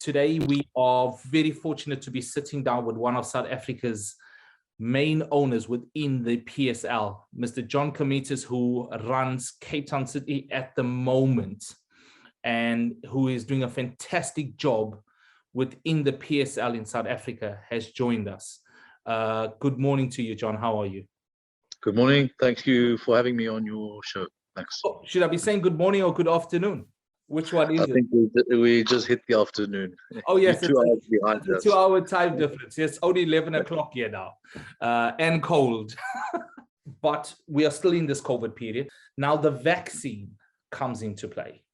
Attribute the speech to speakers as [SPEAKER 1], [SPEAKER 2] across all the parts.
[SPEAKER 1] Today, we are very fortunate to be sitting down with one of South Africa's main owners within the PSL, Mr. John Comitis, who runs Cape Town City at the moment and who is doing a fantastic job within the PSL in South Africa, has joined us. Good morning to you, John. How are you?
[SPEAKER 2] Good morning. Thank you for having me on your show. Thanks.
[SPEAKER 1] Oh, should I be saying good morning or good afternoon? Which one is it?
[SPEAKER 2] I think we just hit the afternoon.
[SPEAKER 1] Oh, yes.
[SPEAKER 2] You're 2 hours behind us.
[SPEAKER 1] It's a 2-hour time difference. Yes, only 11 o'clock here now, and cold. But we are still in this COVID period. Now the vaccine comes into play.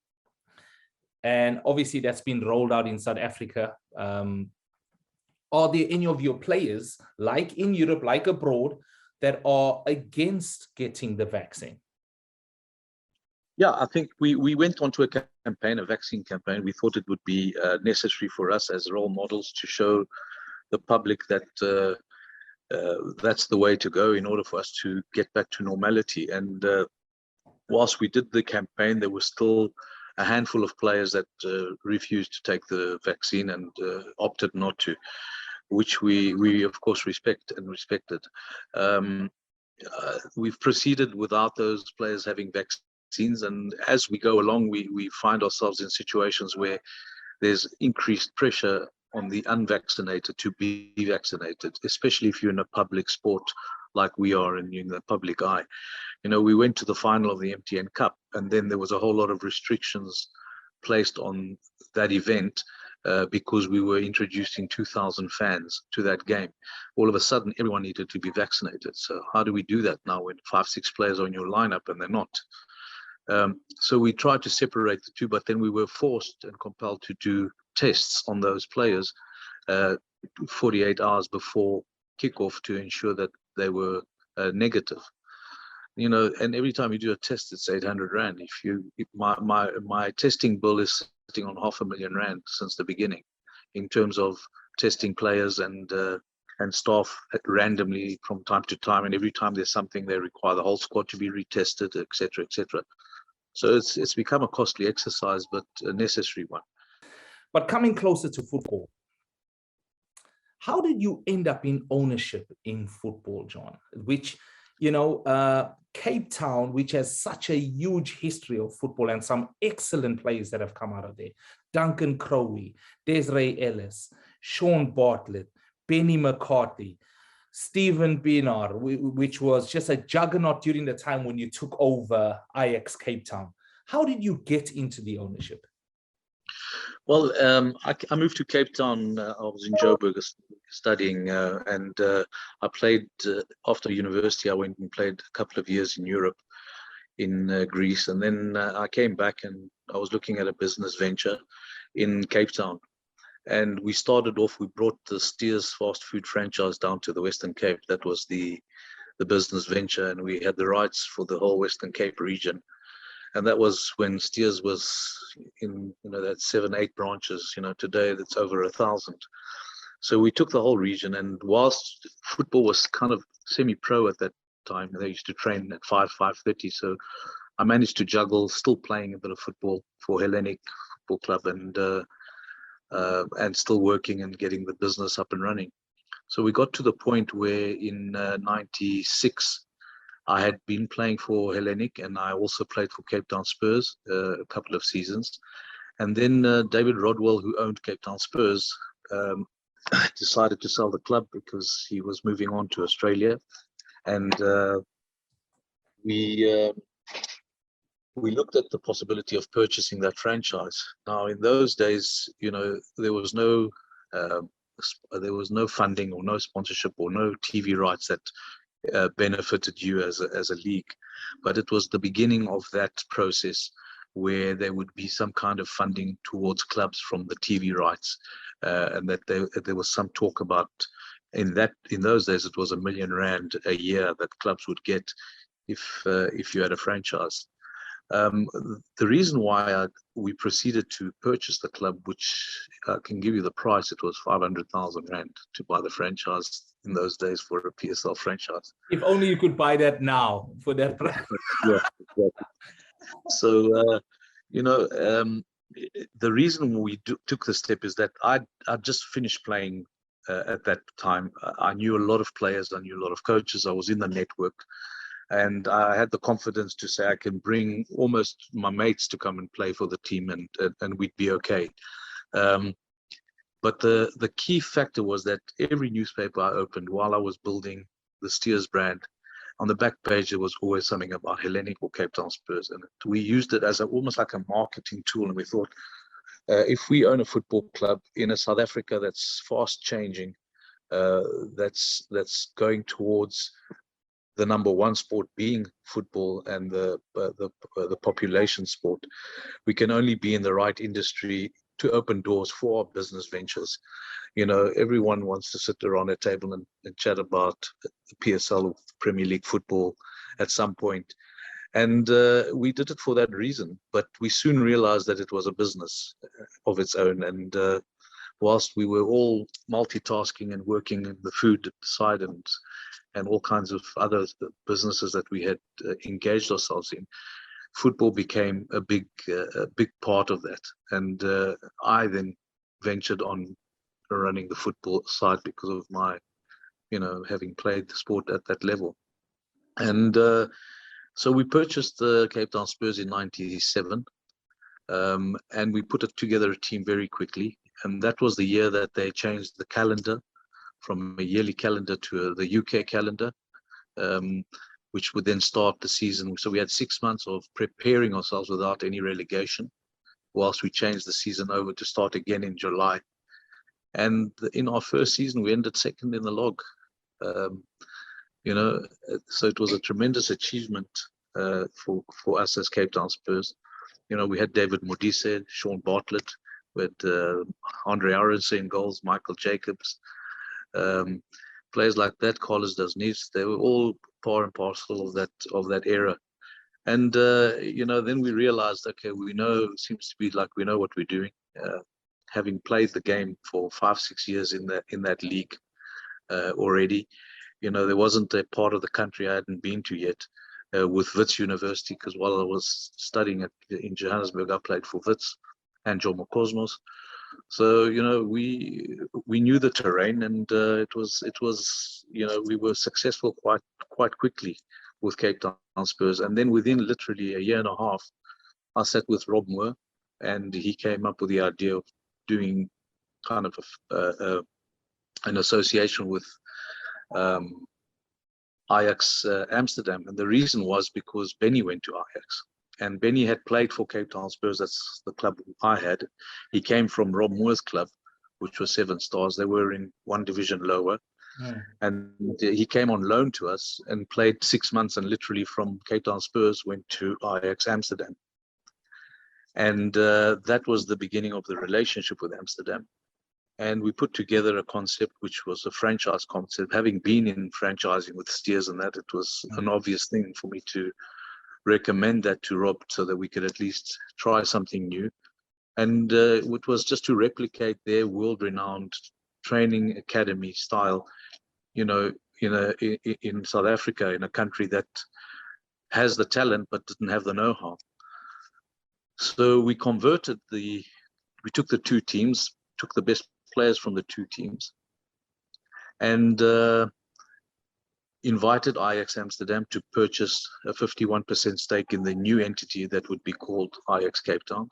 [SPEAKER 1] And obviously that's been rolled out in South Africa. Are there any of your players, like in Europe, like abroad, that are against getting the vaccine?
[SPEAKER 2] Yeah, I think we went on to a campaign, a vaccine campaign. We thought it would be necessary for us as role models to show the public that that's the way to go in order for us to get back to normality. And whilst we did the campaign, there was still a handful of players that refused to take the vaccine and opted not to, which we of course respect and respected. We've proceeded without those players having vaccines. And as we go along, we find ourselves in situations where there's increased pressure on the unvaccinated to be vaccinated, especially if you're in a public sport like we are in the public eye. You know, we went to the final of the MTN Cup, and then there was a whole lot of restrictions placed on that event because we were introducing 2,000 fans to that game. All of a sudden, everyone needed to be vaccinated. So how do we do that now when 5-6 players are in your lineup and they're not? So we tried to separate the two, but then we were forced and compelled to do tests on those players 48 hours before kickoff to ensure that they were negative. You know, and every time you do a test, it's 800 Rand. My testing bill is sitting on 500,000 Rand since the beginning, in terms of testing players and staff randomly from time to time. And every time there's something, they require the whole squad to be retested, etc., etc. So it's become a costly exercise, but a necessary one.
[SPEAKER 1] But coming closer to football, how did you end up in ownership in football, John? Which, you know, Cape Town, which has such a huge history of football and some excellent players that have come out of there. Duncan Crowley, Desiree Ellis, Sean Bartlett, Benni McCarthy, Stephen Pienaar, which was just a juggernaut during the time when you took over Ajax Cape Town. How did you get into the ownership?
[SPEAKER 2] Well, I moved to Cape Town. I was in Joburg studying, and I played after university. I went and played a couple of years in Europe, in Greece, and then I came back and I was looking at a business venture in Cape Town. And we started off, we brought the Steers fast food franchise down to the Western Cape. That was the business venture, and we had the rights for the whole Western Cape region. And that was when Steers was in, you know, that 7-8 branches. You know, today that's over 1,000. So we took the whole region, and whilst football was kind of semi-pro at that time, they used to train at 5:30. So I managed to juggle still playing a bit of football for Hellenic Football Club and still working and getting the business up and running. So we got to the point where in 96, I had been playing for Hellenic, and I also played for Cape Town Spurs a couple of seasons. And then David Rodwell, who owned Cape Town Spurs, decided to sell the club because he was moving on to Australia. And we looked at the possibility of purchasing that franchise. Now, in those days, you know, there was no funding or no sponsorship or no TV rights that benefited you as a league. But it was the beginning of that process where there would be some kind of funding towards clubs from the TV rights, and that there was some talk about in those days it was R1 million a year that clubs would get if you had a franchise. The reason why we proceeded to purchase the club, which I can give you the price, it was 500,000 Rand to buy the franchise in those days for a PSL franchise.
[SPEAKER 1] If only you could buy that now for that price.
[SPEAKER 2] Yeah, exactly. So, the reason we took the step is that I'd just finished playing at that time. I knew a lot of players, I knew a lot of coaches, I was in the network, and I had the confidence to say I can bring almost my mates to come and play for the team, and we'd be okay. But the key factor was that every newspaper I opened while I was building the Steers brand, on the back page there was always something about Hellenic or Cape Town Spurs, and we used it as almost like a marketing tool. And we thought, if we own a football club in a South Africa that's fast changing, that's going towards the number one sport being football and the population sport, we can only be in the right industry to open doors for our business ventures. Everyone wants to sit around a table and chat about the PSL or Premier League football at some point. And we did it for that reason, but we soon realized that it was a business of its own. And whilst we were all multitasking and working in the food side and all kinds of other businesses that we had engaged ourselves in, football became a big part of that. And I then ventured on running the football side because of my, having played the sport at that level. And so we purchased the Cape Town Spurs in '97, and we put together a team very quickly. And that was the year that they changed the calendar from a yearly calendar to the UK calendar, which would then start the season. So we had 6 months of preparing ourselves without any relegation, whilst we changed the season over to start again in July. And in our first season, we ended second in the log. So it was a tremendous achievement for us as Cape Town Spurs. We had David Modise, Sean Bartlett, we had Andre Aronse in goals, Michael Jacobs, players like that, Carlos Dasnis. They were all part and parcel of that era. And then we realized, okay, seems to be like we know what we're doing. Having played the game for 5-6 years in that league already, there wasn't a part of the country I hadn't been to yet. With Wits University, because while I was studying in Johannesburg, I played for Wits and Jomo Cosmos. So we knew the terrain, and it was we were successful quite quickly with Cape Town Spurs. And then within literally a year and a half, I sat with Rob Moore, and he came up with the idea of doing kind of an association with Ajax Amsterdam. And the reason was because Benny went to Ajax, and Benny had played for Cape Town Spurs. That's the club I had. He came from Rob Moore's club, which was 7 Stars. They were in one division lower. And he came on loan to us and played 6 months, and literally from Cape Town Spurs went to Ajax Amsterdam. And that was the beginning of the relationship with Amsterdam. And we put together a concept which was a franchise concept. Having been in franchising with Steers and that, it was an obvious thing for me to recommend that to Rob so that we could at least try something new. And it was just to replicate their world-renowned training academy style, in South Africa, in a country that has the talent but didn't have the know-how. So we took the two teams, took the best players from the two teams, and invited Ajax Amsterdam to purchase a 51% stake in the new entity that would be called Ajax Cape Town.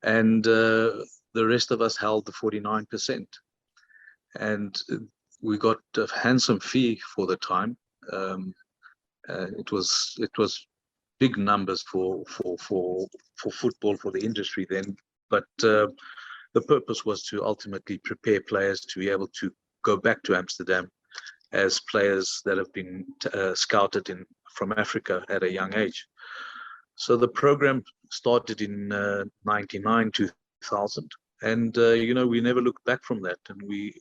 [SPEAKER 2] And the rest of us held the 49%. And we got a handsome fee for the time. It was big numbers for football, for the industry then. But the purpose was to ultimately prepare players to be able to go back to Amsterdam as players that have been scouted from Africa at a young age. So the program started in 99, 2000. And, we never looked back from that. And we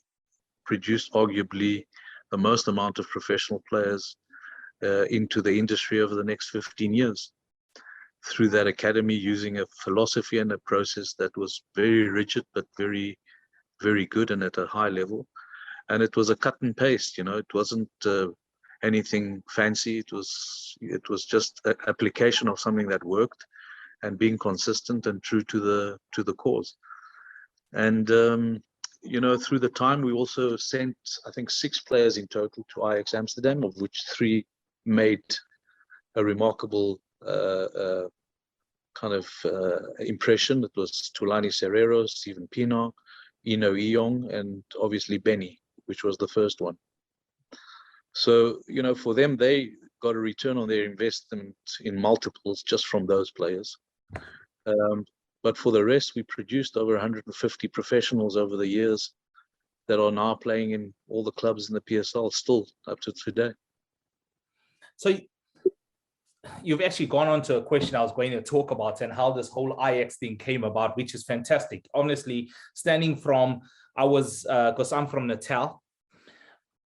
[SPEAKER 2] produced arguably the most amount of professional players into the industry over the next 15 years. Through that academy, using a philosophy and a process that was very rigid, but very, very good and at a high level. And it was a cut and paste, it wasn't anything fancy. It was just an application of something that worked. and being consistent and true to the cause. And you know, through the time, we also sent, I think, 6 players in total to Ajax Amsterdam, of which 3 made a remarkable kind of impression. It was Tulani Serrero, Stephen Pienaar, Ino Iyong, and obviously Benny, which was the first one. So, you know, for them, they got a return on their investment in multiples just from those players. But for the rest, we produced over 150 professionals over the years that are now playing in all the clubs in the PSL still up to today.
[SPEAKER 1] So you've actually gone on to a question I was going to talk about, and how this whole Ajax thing came about, which is fantastic. Honestly, standing from, because I'm from Natal,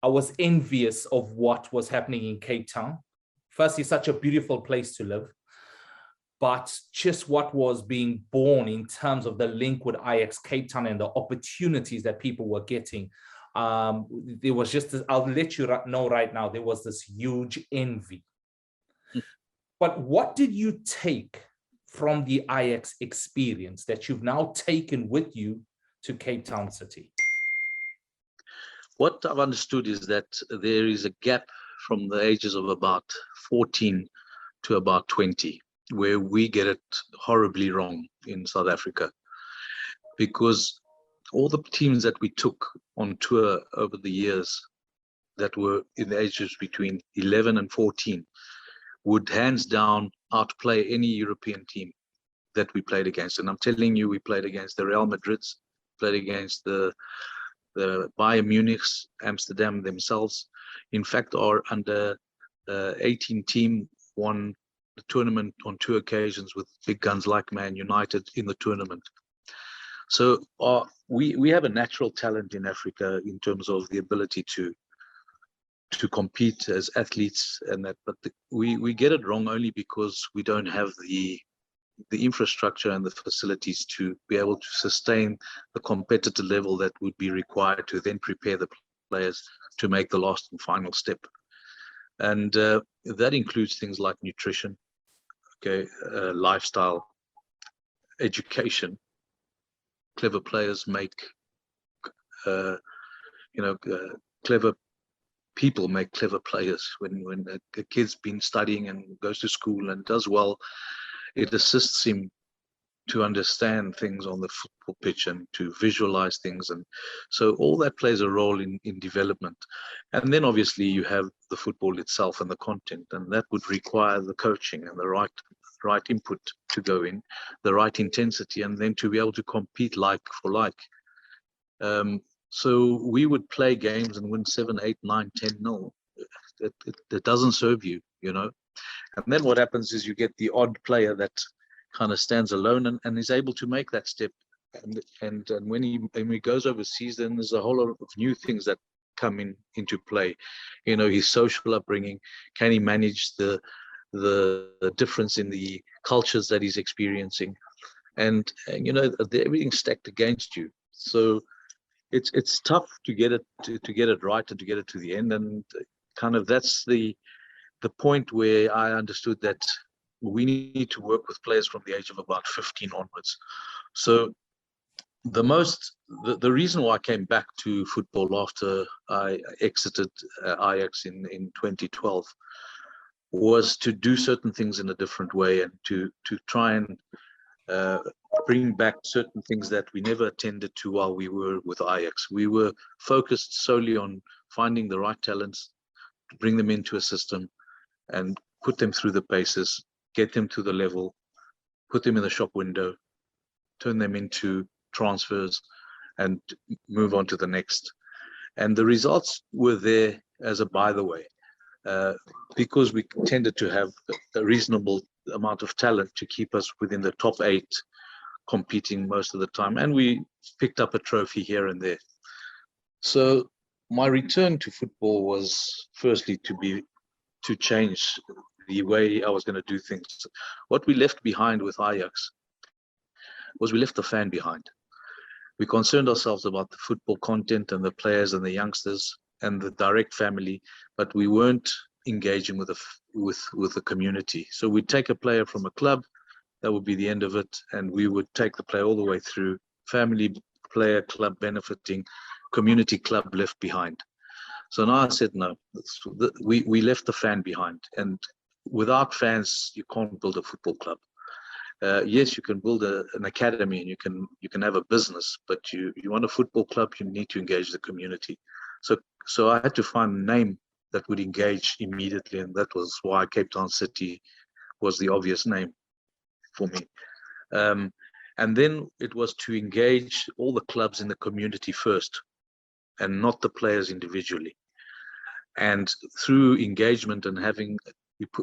[SPEAKER 1] I was envious of what was happening in Cape Town. Firstly, such a beautiful place to live, but just what was being born in terms of the link with Ajax Cape Town and the opportunities that people were getting. There was just, I'll let you know right now, there was this huge envy. But what did you take from the Ajax experience that you've now taken with you to Cape Town City?
[SPEAKER 2] What I've understood is that there is a gap from the ages of about 14 to about 20, where we get it horribly wrong in South Africa, because all the teams that we took on tour over the years that were in the ages between 11 and 14 would hands down outplay any European team that we played against. And I'm telling you, we played against the Real Madrids, played against the Bayern Munich's, Amsterdam themselves. In fact, our under 18 team won the tournament on 2 occasions with big guns like Man United in the tournament. So we have a natural talent in Africa in terms of the ability to compete as athletes and that, but we get it wrong only because we don't have the infrastructure and the facilities to be able to sustain the competitive level that would be required to then prepare the players to make the last and final step. And that includes things like nutrition, lifestyle, education. Clever players make, clever people make clever players. When a kid's been studying and goes to school and does well, it assists him to understand things on the football pitch and to visualize things. And so all that plays a role in development. And then obviously you have the football itself and the content, and that would require the coaching and the right input to go in, the right intensity, and then to be able to compete like for like. So we would play games and win 7, 8, 9, 10-0. It doesn't serve you, you know. And then what happens is you get the odd player that kind of stands alone and is able to make that step. And when he goes overseas, then there's a whole lot of new things that come into play. You know, his social upbringing, can he manage the difference in the cultures that he's experiencing, and you know, everything's stacked against you. So it's tough to get it right and to get it to the end. And kind of that's the point where I understood that we need to work with players from the age of about 15 onwards. So the reason why I came back to football after I exited Ajax in 2012 was to do certain things in a different way, and to try and bring back certain things that we never attended to while we were with Ajax. We were focused solely on finding the right talents, to bring them into a system and put them through the paces, get them to the level, put them in the shop window, turn them into transfers, and move on to the next. And the results were there as a by the way, because we tended to have a reasonable amount of talent to keep us within the top 8 competing most of the time, and we picked up a trophy here and there. So my return to football was firstly to change the way I was going to do things. What we left behind with Ajax was we left the fan behind. We concerned ourselves about the football content and the players and the youngsters and the direct family, but we weren't engaging with the community. So we'd take a player from a club, that would be the end of it, and we would take the player all the way through family, player, club benefiting, community club left behind. So now I said no. We left the fan behind, and without fans, you can't build a football club. Yes, you can build an academy and you can have a business, but you want a football club, you need to engage the community. So I had to find a name that would engage immediately, and that was why Cape Town City was the obvious name for me. And then it was to engage all the clubs in the community first, and not the players individually. And through engagement and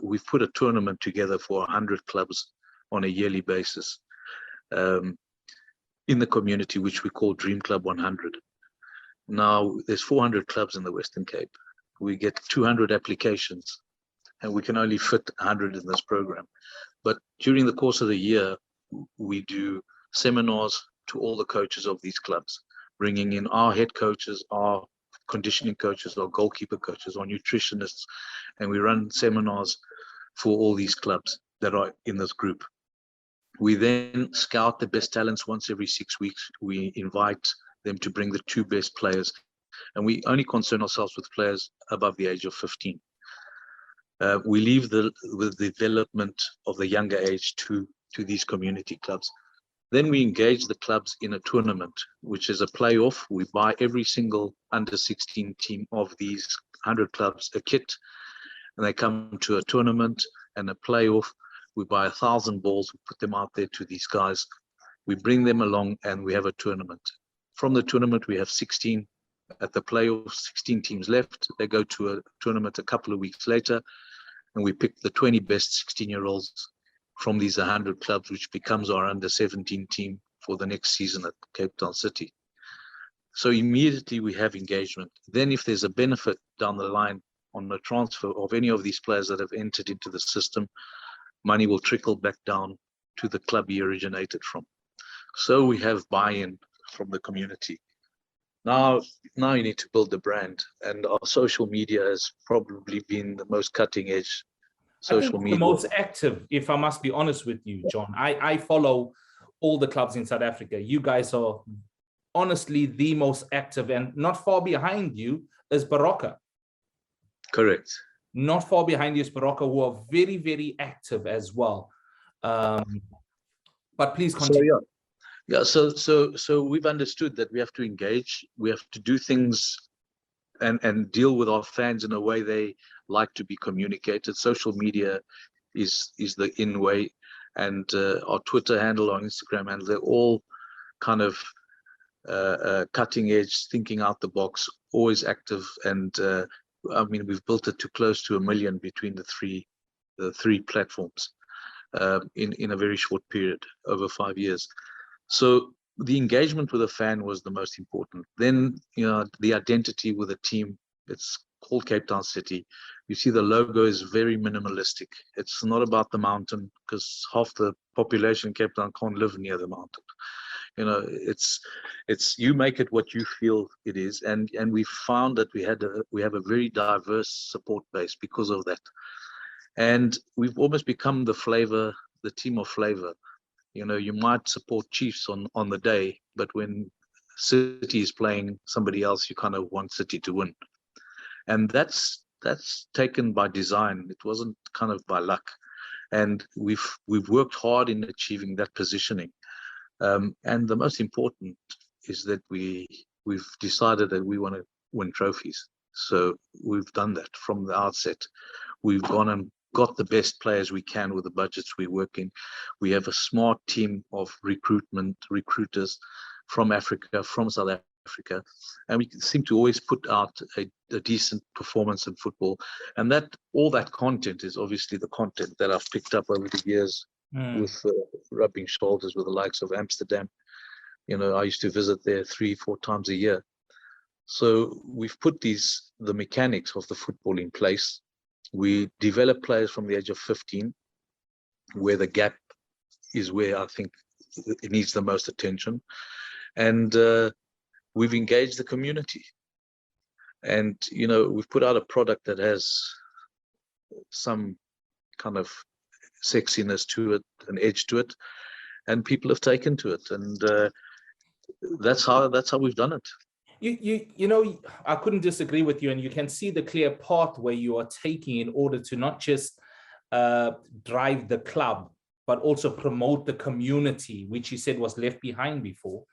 [SPEAKER 2] we've put a tournament together for 100 clubs on a yearly basis in the community, which we call Dream Club 100. Now there's 400 clubs in the Western Cape. We get 200 applications, and we can only fit 100 in this program. But during the course of the year, we do seminars to all the coaches of these clubs, bringing in our head coaches, our conditioning coaches, our goalkeeper coaches, our nutritionists, and we run seminars for all these clubs that are in this group. We then scout the best talents once every 6 weeks. We invite them to bring the 2 best players, and we only concern ourselves with players above the age of 15. We leave the development of the younger age to these community clubs. Then we engage the clubs in a tournament, which is a playoff. We buy every single under 16 team of these 100 clubs a kit, and they come to a tournament and a playoff. We buy 1,000 balls, we put them out there to these guys. We bring them along and we have a tournament. From the tournament, we have 16 at the playoffs, 16 teams left. They go to a tournament a couple of weeks later, and we pick the 20 best 16-year-olds from these 100 clubs, which becomes our under 17 team for the next season at Cape Town City. So immediately we have engagement. Then if there's a benefit down the line on the transfer of any of these players that have entered into the system, money will trickle back down to the club he originated from. So we have buy-in from the community. Now you need to build the brand, and our social media has probably been the most cutting edge social media.
[SPEAKER 1] The most active, if I must be honest with you, John. I follow all the clubs in South Africa. You guys are honestly the most active, and not far behind you is Baroka.
[SPEAKER 2] Correct.
[SPEAKER 1] Not far behind you is Baroka, who are very, very active as well. But please continue.
[SPEAKER 2] So we've understood that we have to engage, we have to do things and deal with our fans in a way they like to be communicated. Social media is the in way, and our Twitter handle, our Instagram handle, they're all kind of cutting edge, thinking out the box, always active. And I mean, we've built it to close to 1 million between the three platforms in a very short period, over 5 years. So the engagement with the fan was the most important. Then, the identity with the team, it's called Cape Town City. You see the logo is very minimalistic. It's not about the mountain, because half the population in Cape Town can't live near the mountain. It's you make it what you feel it is. And we found that we have a very diverse support base because of that. And we've almost become the team of flavor. You might support Chiefs on the day, but when City is playing somebody else, you kind of want City to win. And that's taken by design. It wasn't kind of by luck. And we've worked hard in achieving that positioning. And the most important is that we've decided that we want to win trophies. So we've done that from the outset. We've gone and got the best players we can with the budgets we work in. We have a smart team of recruiters from Africa, from South Africa, and we seem to always put out a decent performance in football. And all that content is obviously the content that I've picked up over the years with rubbing shoulders with the likes of Amsterdam. I used to visit there 3-4 times a year. So we've put the mechanics of the football in place. We develop players from the age of 15, where the gap is where I think it needs the most attention. And we've engaged the community. And, we've put out a product that has some kind of sexiness to it, an edge to it, and people have taken to it, and that's how we've done it.
[SPEAKER 1] You know, I couldn't disagree with you, and you can see the clear pathway you are taking in order to not just drive the club, but also promote the community, which you said was left behind before.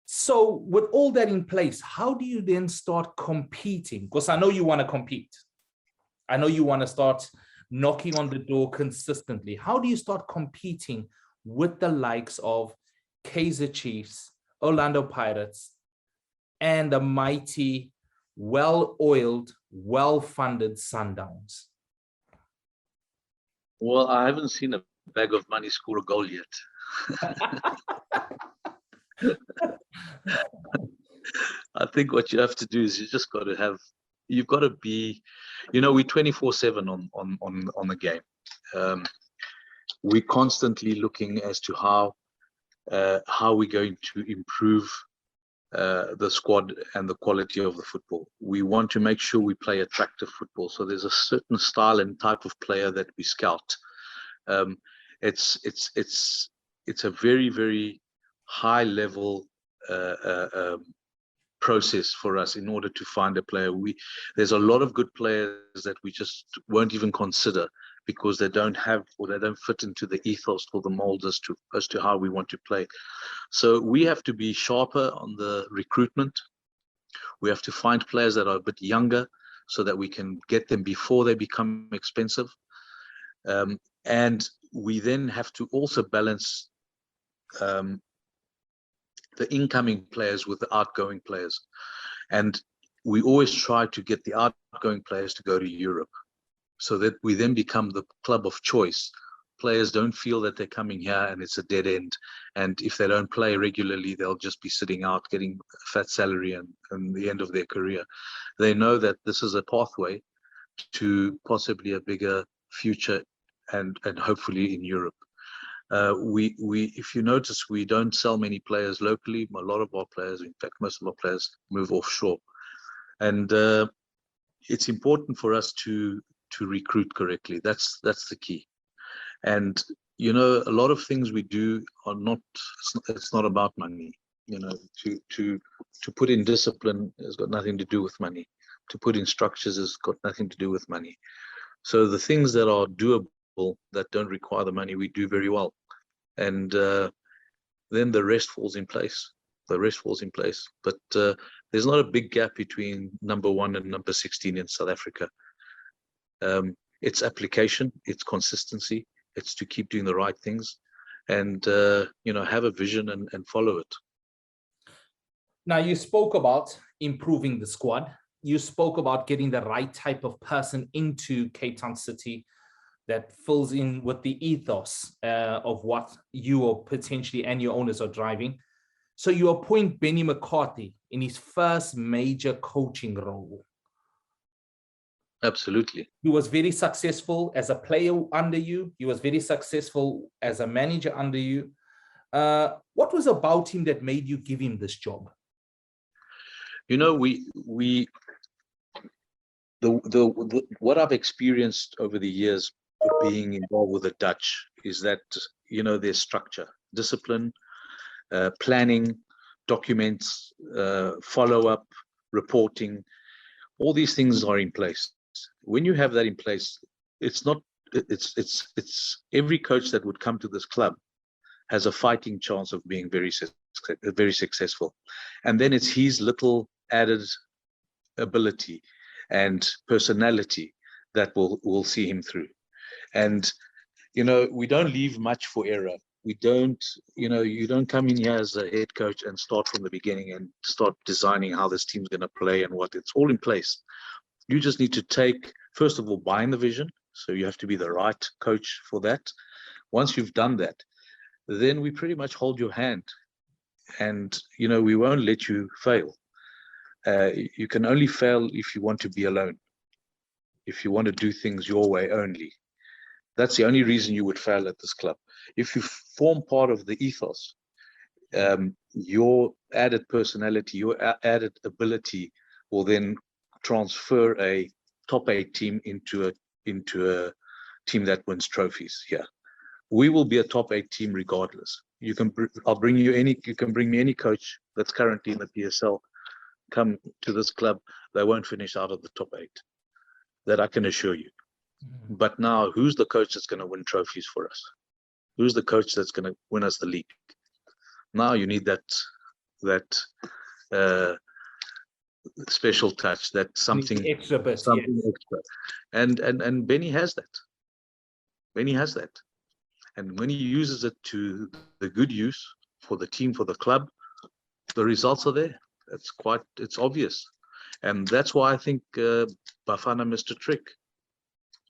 [SPEAKER 1] So with all that in place, how do you then start competing? Because I know you want to compete. I know you want to start knocking on the door consistently. How do you start competing with the likes of Kaizer Chiefs, Orlando Pirates, and the mighty, well-oiled, well-funded Sundowns?
[SPEAKER 2] Well, I haven't seen a bag of money score a goal yet. I think what you have to do is you've got to be, we're 24/7 on the game. We're constantly looking as to how we're going to improve the squad and the quality of the football. We want to make sure we play attractive football. So there's a certain style and type of player that we scout. It's a very, very high level process for us in order to find a player. There's a lot of good players that we just won't even consider because they don't have, or they don't fit into the ethos or the mold as to how we want to play. So we have to be sharper on the recruitment. We have to find players that are a bit younger so that we can get them before they become expensive. And we then have to also balance the incoming players with the outgoing players. And we always try to get the outgoing players to go to Europe so that we then become the club of choice. Players don't feel that they're coming here and it's a dead end. And if they don't play regularly, they'll just be sitting out, getting a fat salary and the end of their career. They know that this is a pathway to possibly a bigger future and hopefully in Europe. If you notice, we don't sell many players locally. A lot of our players, in fact, most of our players move offshore. And it's important for us to recruit correctly. That's the key. And a lot of things we do are not. It's not about money. To put in discipline has got nothing to do with money. To put in structures has got nothing to do with money. So the things that are doable, that don't require the money, we do very well. And then the rest falls in place. But there's not a big gap between number 1 and number 16 in South Africa. It's application, it's consistency, it's to keep doing the right things and have a vision and follow it.
[SPEAKER 1] Now, you spoke about improving the squad. You spoke about getting the right type of person into Cape Town City that fills in with the ethos of what you are potentially and your owners are driving. So you appoint Benni McCarthy in his first major coaching role.
[SPEAKER 2] Absolutely.
[SPEAKER 1] He was very successful as a player under you. He was very successful as a manager under you. What was about him that made you give him this job?
[SPEAKER 2] What I've experienced over the years of being involved with the Dutch is that there's structure, discipline, planning, documents, follow-up, reporting. All these things are in place. When you have that in place, it's every coach that would come to this club has a fighting chance of being very successful. And then it's his little added ability and personality that will see him through. And we don't leave much for error. We don't, you don't come in here as a head coach and start from the beginning and start designing how this team's going to play and what. It's all in place. You just need to first of all, buy in the vision. So you have to be the right coach for that. Once you've done that, then we pretty much hold your hand and, we won't let you fail. You can only fail if you want to be alone, if you want to do things your way only. That's the only reason you would fail at this club. If you form part of the ethos, your added personality, your added ability will then transfer a top 8 team into team that wins trophies here. We will be a top 8 team regardless. You can bring me any coach that's currently in the PSL, come to this club, they won't finish out of the top 8. That I can assure you. But now, who's the coach that's going to win trophies for us? Who's the coach that's going to win us the league? Now you need that special touch, that something
[SPEAKER 1] extra bit,
[SPEAKER 2] something extra. And Benny has that. Benny has that. And when he uses it to the good use for the team, for the club, the results are there. It's obvious. And that's why I think Bafana missed a trick.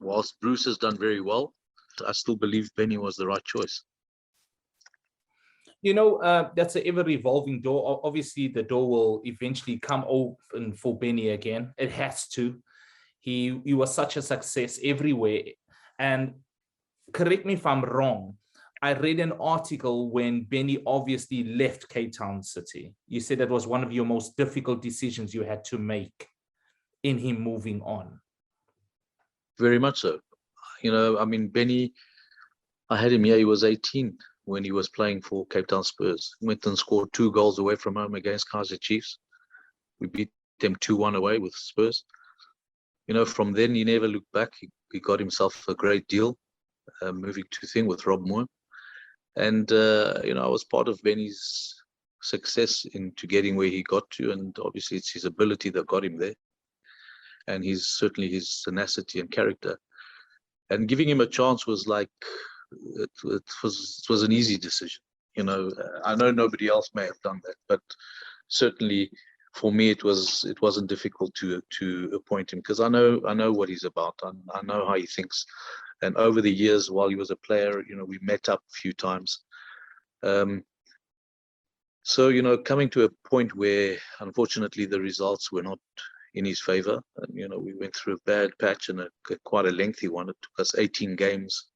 [SPEAKER 2] Whilst Bruce has done very well, I still believe Benny was the right choice.
[SPEAKER 1] You know, that's an ever-evolving door. Obviously, the door will eventually come open for Benny again. It has to. He was such a success everywhere. And correct me if I'm wrong, I read an article when Benny obviously left Cape Town City. You said that was one of your most difficult decisions you had to make in him moving on.
[SPEAKER 2] Very much so. You know, I mean, Benny, I had him here, he was 18 when he was playing for Cape Town Spurs. He went and scored 2 goals away from home against Kaizer Chiefs. We beat them 2-1 away with Spurs. You know, from then he never looked back. He got himself a great deal, moving to thing with Rob Moore. And, you know, I was part of Benny's success into getting where he got to. And obviously it's his ability that got him there. And certainly his tenacity and character. And giving him a chance was like, it was an easy decision. You know, I know nobody else may have done that, but certainly for me it wasn't difficult to appoint him, because I know what he's about. I know how he thinks. And over the years while he was a player, you know, we met up a few times. So, you know, coming to a point where unfortunately the results were not in his favor, and you know, we went through a bad patch and quite a lengthy one. It took us 18 games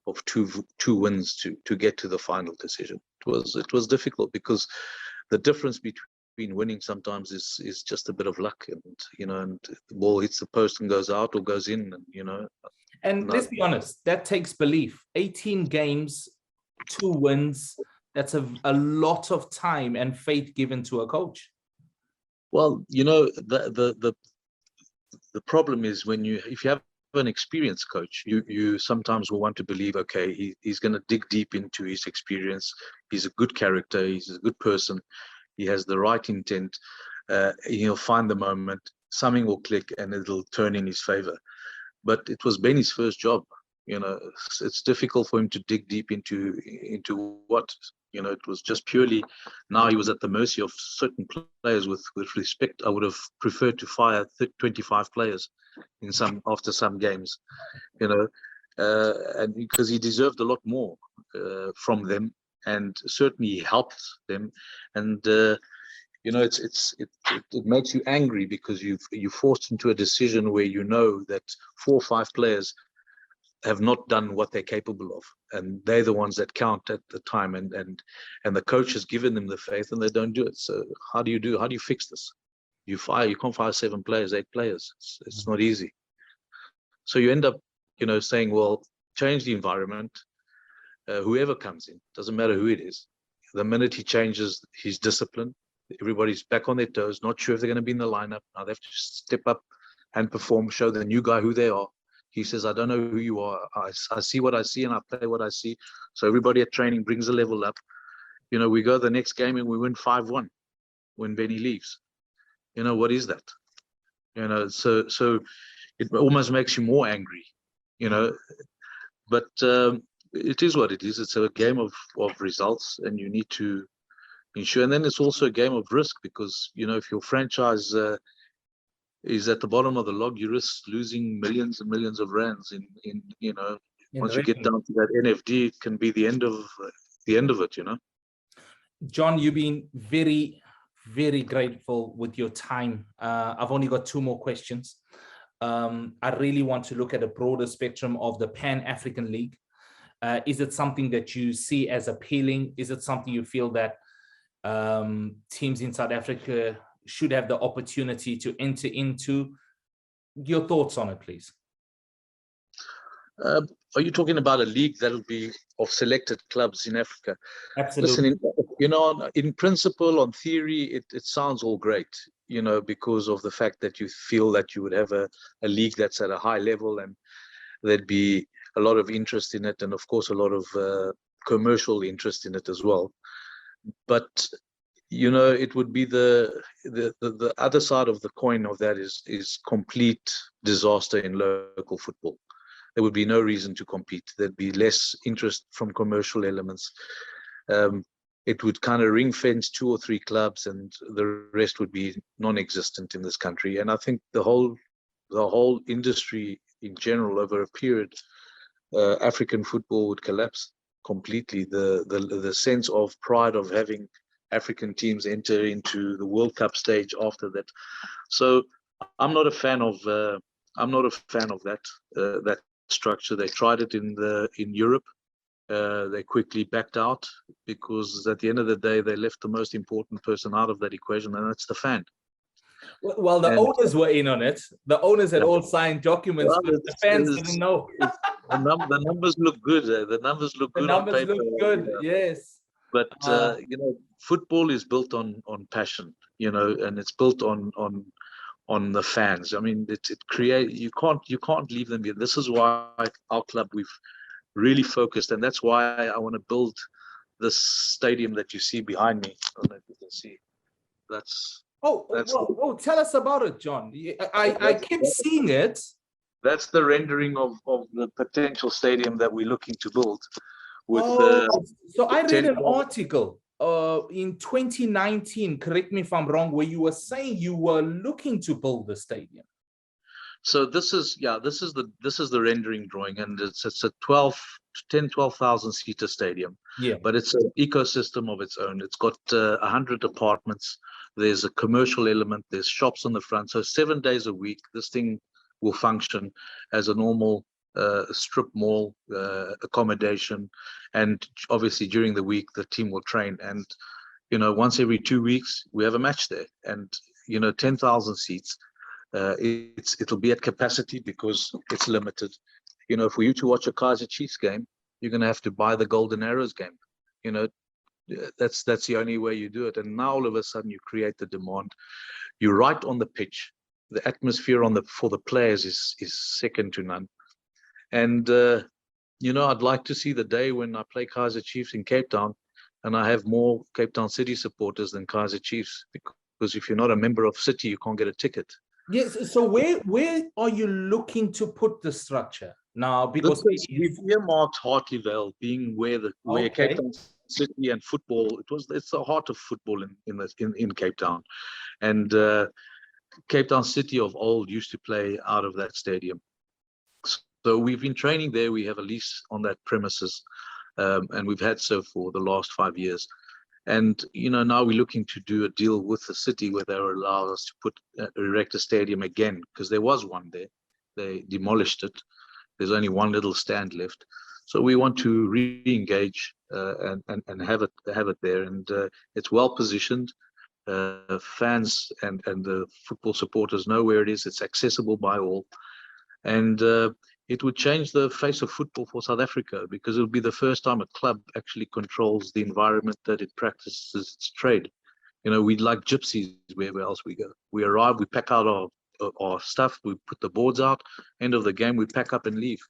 [SPEAKER 2] of two wins to get to the final decision. It was difficult, because the difference between winning sometimes is just a bit of luck, and you know, and the ball hits the post and goes out or goes in, and you know.
[SPEAKER 1] And let's be honest, that takes belief. 18 games, 2 wins. That's a lot of time and faith given to a coach.
[SPEAKER 2] Well, you know, the problem is if you have an experienced coach, you sometimes will want to believe, okay, he's going to dig deep into his experience. He's a good character. He's a good person. He has the right intent. He'll find the moment. Something will click and it'll turn in his favor. But it was Benny's first job. You know, it's difficult for him to dig deep into what, you know, it was just purely, now he was at the mercy of certain players. With respect, I would have preferred to fire 25 players after some games, you know, and because he deserved a lot more from them, and certainly he helped them. And you know, it makes you angry, because you're forced into a decision where you know that 4 or 5 players have not done what they're capable of, and they're the ones that count at the time, and the coach has given them the faith and they don't do it. So how do you fix this? You can't fire 7 players, 8 players. It's not easy. So you end up, you know, saying, well, change the environment. Whoever comes in, doesn't matter who it is, the minute he changes his discipline, everybody's back on their toes, not sure if they're going to be in the lineup. Now they have to step up and perform, show the new guy who they are. He says, I don't know who you are. I see what I see and I play what I see. So everybody at training brings a level up. You know, we go the next game and we win 5-1 when Benny leaves. You know, what is that? You know, so it almost makes you more angry, you know. But it is what it is. It's a game of results, and you need to ensure. And then it's also a game of risk, because, you know, if your franchise is at the bottom of the log, you risk losing millions and millions of rands in you know, once you get down to that NFD, it can be the end of it, you know.
[SPEAKER 1] John, you've been very, very grateful with your time. I've only got 2 more questions. I really want to look at a broader spectrum of the Pan-African League. Is it something that you see as appealing? Is it something you feel that teams in South Africa should have the opportunity to enter into? Your thoughts on it, please.
[SPEAKER 2] Uh, are you talking about a league that'll be of selected clubs in Africa? Listen,
[SPEAKER 1] Absolutely.
[SPEAKER 2] in principle, on theory, it sounds all great, because of the fact that you feel that you would have a league that's at a high level, and there'd be a lot of interest in it, and of course, a lot of commercial interest in it as well. But it would be the other side of the coin of that is complete disaster in local football. There would be no reason to compete. There'd be less interest from commercial elements. It would kind of ring fence 2 or 3 clubs, and the rest would be non-existent in this country. And I think the whole industry in general, over a period, African football would collapse completely. The sense of pride of having African teams enter into the World Cup stage after that. So I'm not a fan of that structure. They tried it in Europe. They quickly backed out because at the end of the day, they left the most important person out of that equation, and that's the fan.
[SPEAKER 1] Well, the owners were in on it. The owners had all signed documents, but the fans didn't know.
[SPEAKER 2] The numbers look good. The numbers look good on paper.
[SPEAKER 1] The numbers look good, yes.
[SPEAKER 2] But football is built on passion, and it's built on the fans. I mean, you can't leave them here. This is why our club, we've really focused, and that's why I want to build this stadium that you see behind me. I don't know if you can see.
[SPEAKER 1] Tell us about it, John. I kept seeing it.
[SPEAKER 2] That's the rendering of the potential stadium that we're looking to build.
[SPEAKER 1] So I read an article in 2019, correct me if I'm wrong, where you were saying you were looking to build the stadium.
[SPEAKER 2] So this is the rendering drawing, and it's a 12,000 seater stadium.
[SPEAKER 1] Yeah.
[SPEAKER 2] But it's an ecosystem of its own. It's got 100 apartments. There's a commercial element. There's shops on the front. So 7 days a week, this thing will function as a normal strip mall accommodation. And obviously during the week, the team will train. And once every 2 weeks, we have a match there. And 10,000 seats. It'll be at capacity because it's limited. For you to watch a Kaizer Chiefs game, you're going to have to buy the Golden Arrows game. That's the only way you do it. And now all of a sudden you create the demand. You're right on the pitch. The atmosphere for the players is second to none. And I'd like to see the day when I play Kaizer Chiefs in Cape Town, and I have more Cape Town City supporters than Kaizer Chiefs, because if you're not a member of City, you can't get a ticket.
[SPEAKER 1] Yes. So where are you looking to put the structure now? Because
[SPEAKER 2] we've earmarked Hartleyvale being where Cape Town City and football. It's the heart of football in Cape Town, and Cape Town City of old used to play out of that stadium. So we've been training there. We have a lease on that premises, and we've had so for the last 5 years. And now we're looking to do a deal with the city where they will allow us to erect a stadium again, because there was one there. They demolished it. There's only one little stand left. So we want to re-engage and have it there. And it's well positioned. Fans and the football supporters know where it is. It's accessible by all. And it would change the face of football for South Africa, because it'll be the first time a club actually controls the environment that it practices its trade. We'd like gypsies wherever else we go. We arrive, we pack out our stuff, we put the boards out, end of the game, we pack up and leave.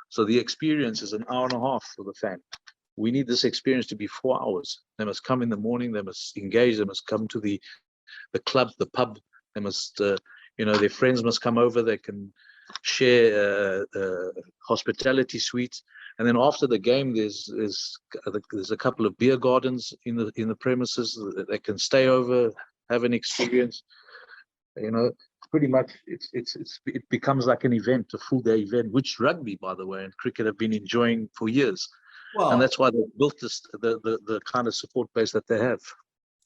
[SPEAKER 2] So the experience is an hour and a half for the fan. We need this experience to be 4 hours. They must come in the morning, they must engage, they must come to the club, the pub, they must, their friends must come over, they can share hospitality suites, and then after the game there's a couple of beer gardens in the premises. They can stay over, have an experience. Pretty much it becomes like an event, a full day event, which rugby, by the way, and cricket have been enjoying for years. Well, and that's why they built this the kind of support base that they have.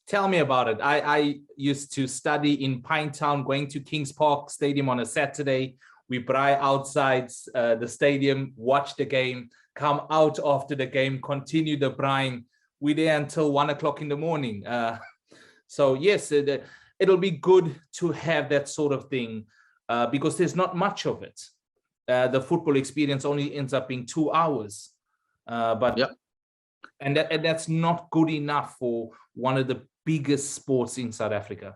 [SPEAKER 1] Tell me about it. I used to study in Pinetown, going to Kings Park Stadium on a Saturday. We braai outside the stadium, watch the game, come out after the game, continue the braaiing. We're there until 1 o'clock in the morning. So yes, it'll be good to have that sort of thing because there's not much of it. the football experience only ends up being 2 hours. But
[SPEAKER 2] yeah.
[SPEAKER 1] And that's not good enough for one of the biggest sports in South Africa.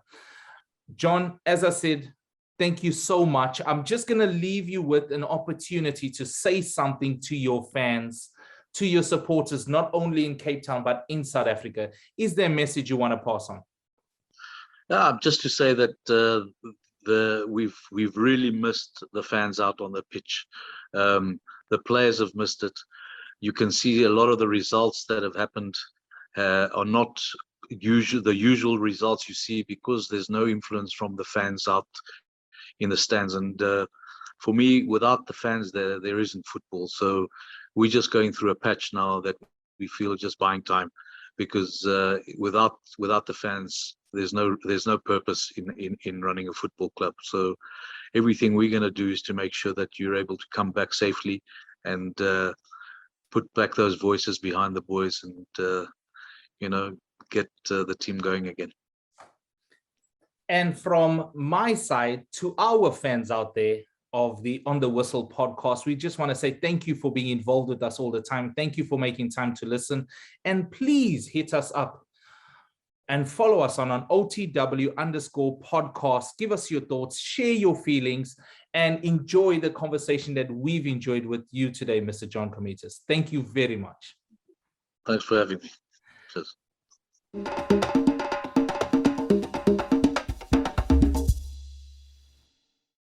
[SPEAKER 1] John, as I said, thank you so much. I'm just going to leave you with an opportunity to say something to your fans, to your supporters, not only in Cape Town, but in South Africa. Is there a message you want to pass on?
[SPEAKER 2] Just to say that we've really missed the fans out on the pitch. The players have missed it. You can see a lot of the results that have happened are not the usual results you see, because there's no influence from the fans out in the stands. And for me, without the fans there isn't football. So we're just going through a patch now that we feel just buying time, because without the fans, there's no purpose in running a football club. So everything we're going to do is to make sure that you're able to come back safely and put back those voices behind the boys and get the team going again.
[SPEAKER 1] And from my side to our fans out there of the On the Whistle podcast, we just want to say thank you for being involved with us all the time. Thank you for making time to listen. And please hit us up and follow us on OTW_podcast. Give us your thoughts, share your feelings, and enjoy the conversation that we've enjoyed with you today, Mr. John Comitis. Thank you very much.
[SPEAKER 2] Thanks for having me. Cheers.